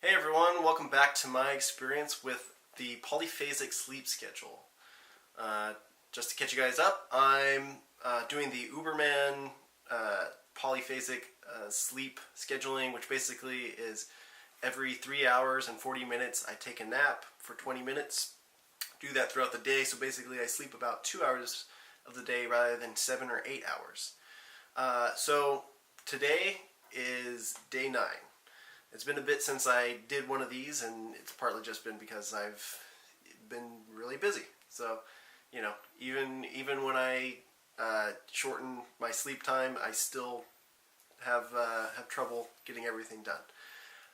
Hey everyone, welcome back to my experience with the Polyphasic Sleep Schedule. Just to catch you guys up, I'm doing the Uberman Polyphasic Sleep Scheduling, which basically is every 3 hours and 40 minutes I take a nap for 20 minutes. Do that throughout the day, so basically I sleep about 2 hours of the day rather than 7 or 8 hours. So today is day 9. It's been a bit since I did one of these, and it's partly just been because I've been really busy. So, you know, even when I shorten my sleep time, I still have trouble getting everything done.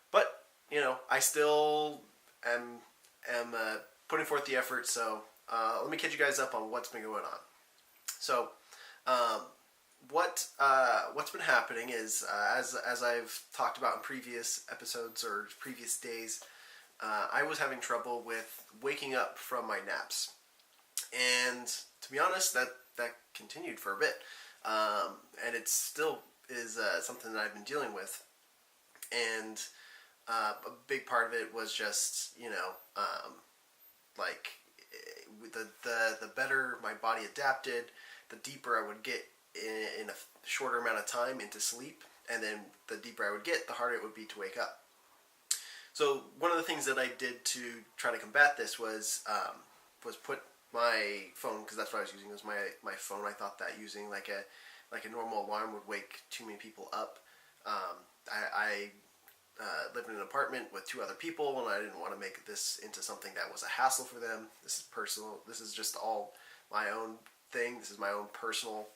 But you know, I still am putting forth the effort. So let me catch you guys up on what's been going on. So. What's been happening is, as I've talked about in previous episodes or previous days, I was having trouble with waking up from my naps, and to be honest, that continued for a bit, and it still is something that I've been dealing with, and a big part of it was just like the better my body adapted, the deeper I would get in a shorter amount of time into sleep, and then the deeper I would get, the harder it would be to wake up. So one of the things that I did to try to combat this was put my phone, because that's what I was using, was my phone. I thought that using like a normal alarm would wake too many people up. I lived in an apartment with 2 other people, and I didn't want to make this into something that was a hassle for them. This is personal. This is just all my own thing. This is my own personal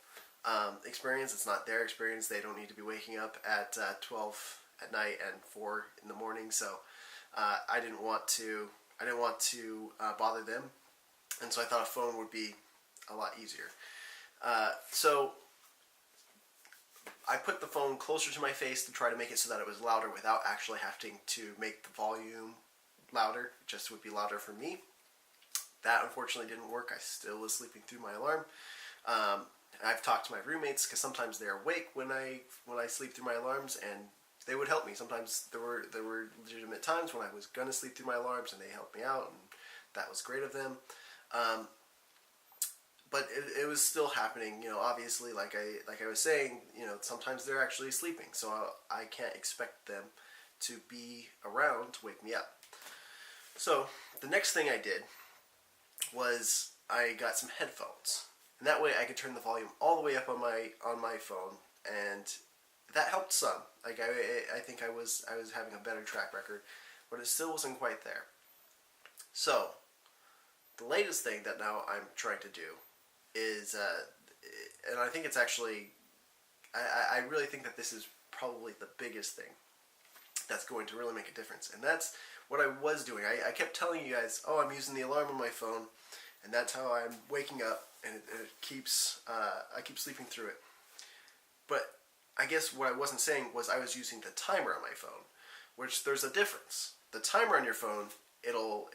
experience. It's not their experience. They don't need to be waking up at 12 at night and 4 in the morning. So I didn't want to bother them, and so I thought a phone would be a lot easier. So I put the phone closer to my face to try to make it so that it was louder without actually having to make the volume louder. It just would be louder for me. That unfortunately didn't work. I still was sleeping through my alarm. I've talked to my roommates, because sometimes they're awake when I sleep through my alarms, and they would help me. Sometimes there were legitimate times when I was gonna sleep through my alarms, and they helped me out, and that was great of them. But it was still happening. You know, obviously, like I was saying, you know, sometimes they're actually sleeping, so I can't expect them to be around to wake me up. So the next thing I did was I got some headphones. And that way I could turn the volume all the way up on my phone, and that helped some. Like I think I was having a better track record, but it still wasn't quite there. So the latest thing that now I'm trying to do is, and I think it's actually, I really think that this is probably the biggest thing that's going to really make a difference, and that's what I was doing. I kept telling you guys, oh, I'm using the alarm on my phone, and that's how I'm waking up, and it keeps, I keep sleeping through it. But I guess what I wasn't saying was I was using the timer on my phone, which there's a difference. The timer on your phone, it'll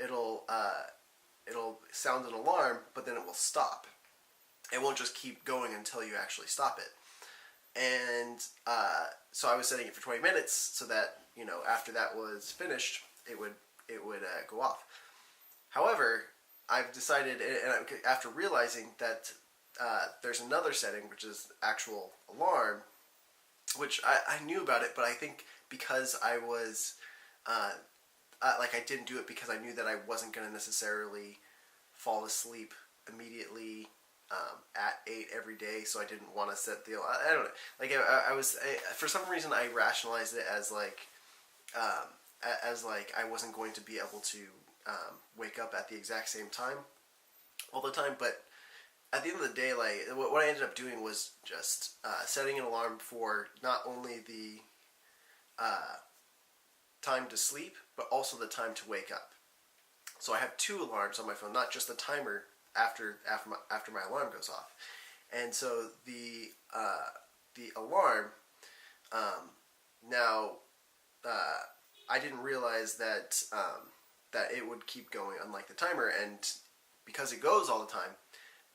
sound an alarm, but then it will stop. It won't just keep going until you actually stop it. And so I was setting it for 20 minutes so that, you know, after that was finished, it would go off. However, I've decided, and after realizing that there's another setting, which is actual alarm, which I knew about it, but I think because I was, I didn't do it because I knew that I wasn't going to necessarily fall asleep immediately at 8 every day, so I didn't want to set the, I don't know, like I was, for some reason I rationalized it as like I wasn't going to be able to wake up at the exact same time all the time. But at the end of the day, like what I ended up doing was just setting an alarm for not only the time to sleep, but also the time to wake up. So I have 2 alarms on my phone, not just the timer after my alarm goes off. And so the alarm, now I didn't realize that that it would keep going, unlike the timer, and because it goes all the time,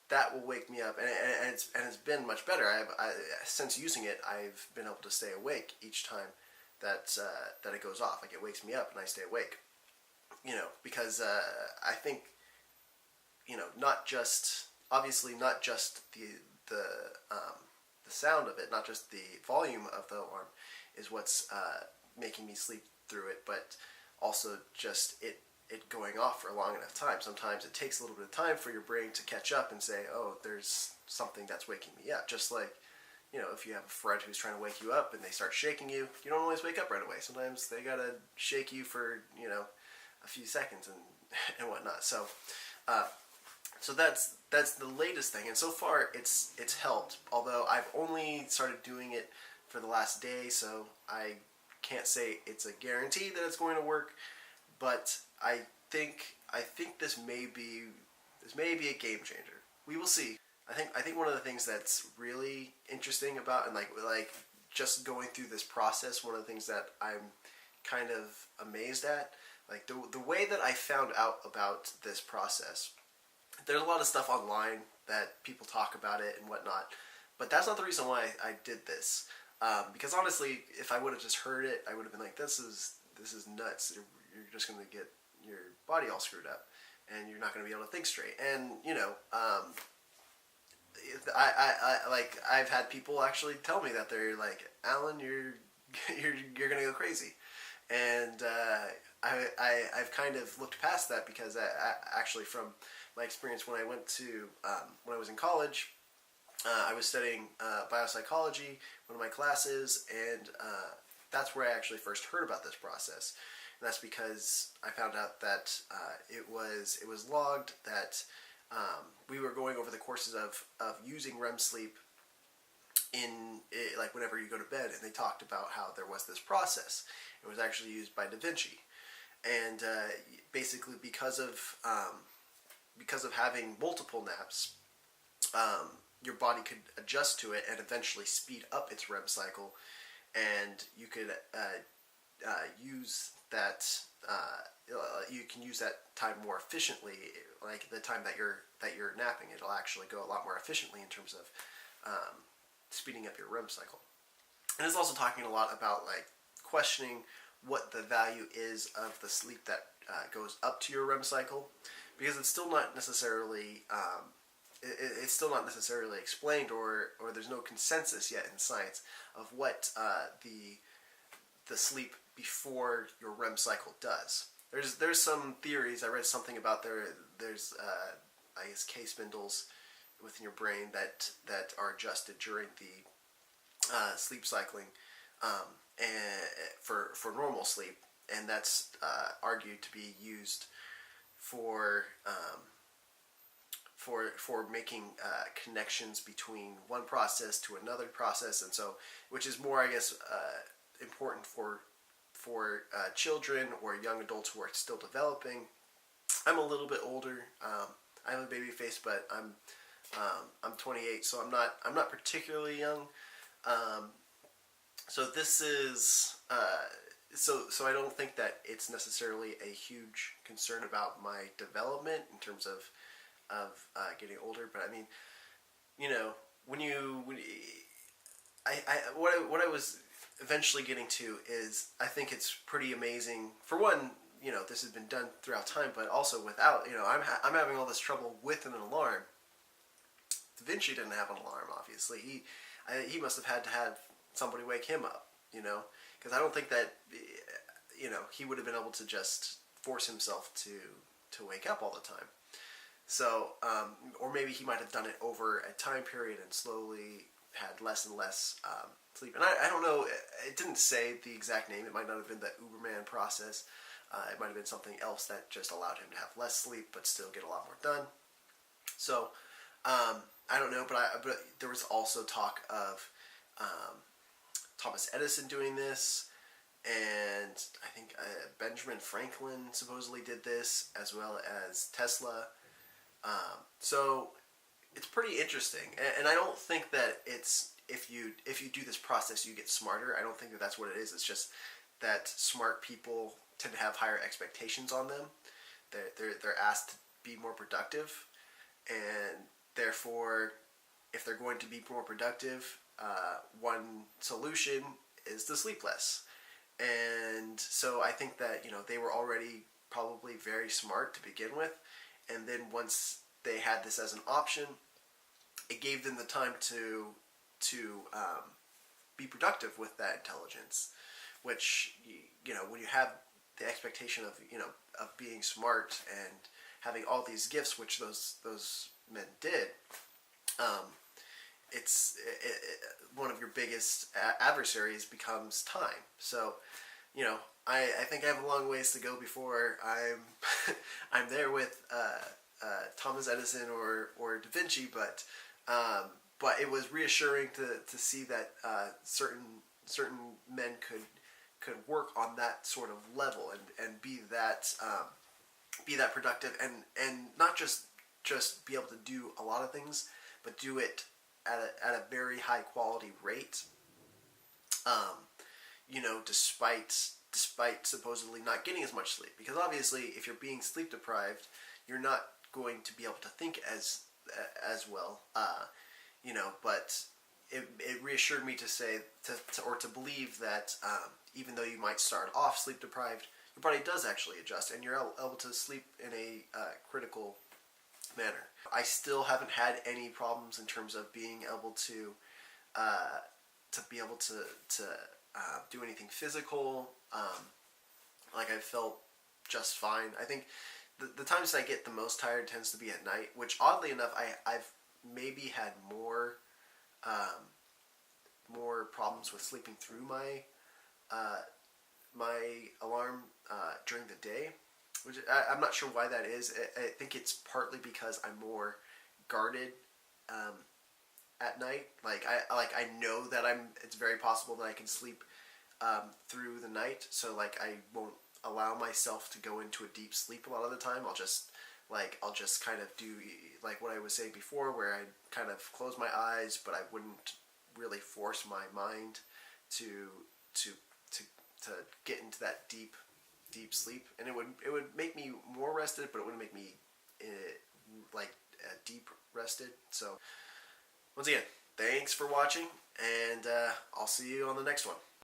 that will wake me up, and it's been much better. Since using it, I've been able to stay awake each time that it goes off. Like, it wakes me up and I stay awake. Because I think, not just, obviously not just the sound of it, not just the volume of the alarm is what's making me sleep through it, but also just it going off for a long enough time. Sometimes it takes a little bit of time for your brain to catch up and say, oh, there's something that's waking me up. Just like, if you have a friend who's trying to wake you up and they start shaking you, you don't always wake up right away. Sometimes they gotta shake you for, a few seconds and whatnot. So that's the latest thing, and so far it's helped. Although I've only started doing it for the last day, so I can't say it's a guarantee that it's going to work. But I think this may be a game changer. We will see. I think one of the things that's really interesting about, and like just going through this process, one of the things that I'm kind of amazed at, like the way that I found out about this process. There's a lot of stuff online that people talk about it and whatnot, but that's not the reason why I did this. Because honestly, if I would have just heard it, I would have been like, this is nuts. You're just going to get your body all screwed up, and you're not going to be able to think straight. And I've had people actually tell me that they're like, Alan, you're going to go crazy, and I've kind of looked past that because I actually, from my experience when I was in college, I was studying biopsychology, one of my classes, and that's where I actually first heard about this process. And that's because I found out that it was logged that we were going over the courses of using REM sleep in it, like whenever you go to bed, and they talked about how there was this process. It was actually used by Da Vinci, and basically because of having multiple naps, your body could adjust to it and eventually speed up its REM cycle, and you could use that. You can use that time more efficiently. Like the time that you're napping, it'll actually go a lot more efficiently in terms of speeding up your REM cycle. And it's also talking a lot about like questioning what the value is of the sleep that goes up to your REM cycle, because it's still not necessarily explained, or there's no consensus yet in science of what the sleep before your REM cycle does. There's some theories. I read something about there's I guess K spindles within your brain that are adjusted during the sleep cycling, and for normal sleep, and that's argued to be used for making connections between one process to another process, and so, which is more, I guess, important for children or young adults who are still developing. I'm a little bit older. I have a baby face, but I'm 28, so I'm not particularly young. So this is so I don't think that it's necessarily a huge concern about my development in terms of getting older. But I mean, what I was eventually getting to is, I think it's pretty amazing. For one, this has been done throughout time, but also without, I'm having all this trouble with an alarm. Da Vinci didn't have an alarm, obviously. He must have had to have somebody wake him up, because I don't think that, he would have been able to just force himself to wake up all the time. So, or maybe he might have done it over a time period and slowly had less and less sleep. And I don't know, it didn't say the exact name. It might not have been the Uberman process. It might have been something else that just allowed him to have less sleep but still get a lot more done. So, I don't know, but there was also talk of Thomas Edison doing this, and I think Benjamin Franklin supposedly did this, as well as Tesla. So it's pretty interesting, and I don't think that it's if you do this process you get smarter. I don't think that that's what it is. It's just that smart people tend to have higher expectations on them. They're asked to be more productive, and therefore, if they're going to be more productive, one solution is to sleep less. And so I think that, you know, they were already probably very smart to begin with, and then once they had this as an option, it gave them the time to be productive with that intelligence. Which, you know, when you have the expectation of, you know, of being smart and having all these gifts, which those men did, um, one of your biggest adversaries becomes time. So, you know, I think I have a long ways to go before I'm I'm there with Thomas Edison or Da Vinci, but it was reassuring to see that certain men could work on that sort of level and be that productive and not just be able to do a lot of things, but do it at a very high quality rate. You know, despite supposedly not getting as much sleep, because obviously if you're being sleep deprived, you're not going to be able to think as well. You know, but it reassured me to say to believe that even though you might start off sleep deprived, your body does actually adjust, and you're able to sleep in a critical manner. I still haven't had any problems in terms of being able to do anything physical. Like I felt just fine. I think the times that I get the most tired tends to be at night, which oddly enough I've maybe had more problems with sleeping through my alarm during the day, which I'm not sure why that is. I think it's partly because I'm more guarded at night. Like I know that it's very possible that I can sleep through the night, so like I won't allow myself to go into a deep sleep a lot of the time. I'll just kind of do like what I was saying before, where I kind of close my eyes, but I wouldn't really force my mind to get into that deep sleep, and it would make me more rested, but it wouldn't make me deep rested. So once again, thanks for watching, and I'll see you on the next one.